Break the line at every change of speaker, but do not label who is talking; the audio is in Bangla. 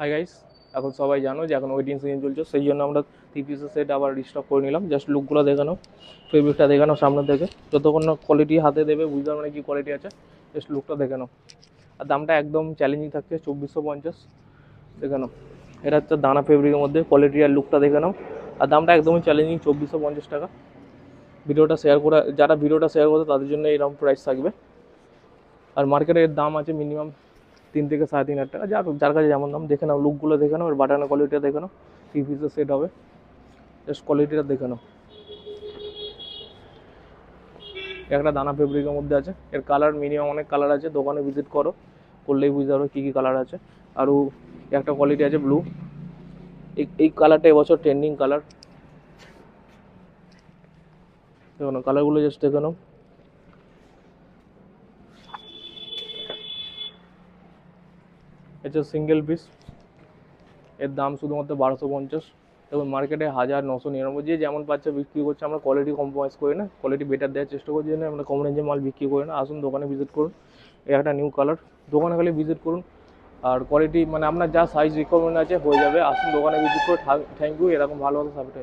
হাই গাইস, এখন সবাই জানো যে এখন ওয়েডিং সিজন চলছে, সেই জন্য আমরা 3 পিসের সেট আবার রিস্টক করে নিলাম। জাস্ট লুকগুলো দেখানো, ফেব্রিকটা দেখানো সামনে থেকে, যতক্ষণ না কোয়ালিটি হাতে দেবে বুঝতে পারবে না কী কোয়ালিটি আছে। জাস্ট লুকটা দেখানো। আর দামটা একদম চ্যালেঞ্জিং থাকছে 2450 দেখানো। এটা হচ্ছে দানা ফেব্রিকের মধ্যে, কোয়ালিটি আর লুকটা দেখানো। আর দামটা একদমই চ্যালেঞ্জিং 2450 টাকা। ভিডিওটা শেয়ার করা, যারা ভিডিওটা শেয়ার করবে তাদের জন্য এরকম প্রাইস থাকবে। আর মার্কেটের দাম আছে মিনিমাম 3 থেকে 3.5 হাজার টাকা, যার কাছে যেমন দাম। দেখে নাও লুকগুলো, দেখে নাও, এর বাটানোর কোয়ালিটিটা দেখে নাও। 3 পিসের সেট হবে, জাস্ট কোয়ালিটিটা দেখে নাও। একটা দানা ফেব্রিকের মধ্যে আছে, এর কালার মিনিমাম অনেক কালার আছে, দোকানে ভিজিট করো, করলেই বুঝতে পারবে কী কী কালার আছে। আরও একটা কোয়ালিটি আছে ব্লু, এই কালারটা এবছর ট্রেন্ডিং কালার। দেখো না কালারগুলো, জাস্ট দেখে নাও। এটা সিঙ্গেল পিস, এর দাম শুধুমাত্র 1250। এবং মার্কেটে 1999, যে যেমন পাচ্ছে বিক্রি করছে। আমরা কোয়ালিটি কম্প্রোমাইজ করি না, কোয়ালিটি বেটার দেওয়ার চেষ্টা করছি না, আমরা কম রেঞ্জের মাল বিক্রি করি না। আসুন দোকানে ভিজিট করুন, এই একটা নিউ কালার, দোকানে খালি ভিজিট করুন। আর কোয়ালিটি মানে আপনার যা সাইজ রিকোয়ারমেন্ট আছে হয়ে যাবে। আসুন দোকানে ভিজিট করুন। থ্যাংক ইউ, এরকম ভালো ভালো সাপোর্ট।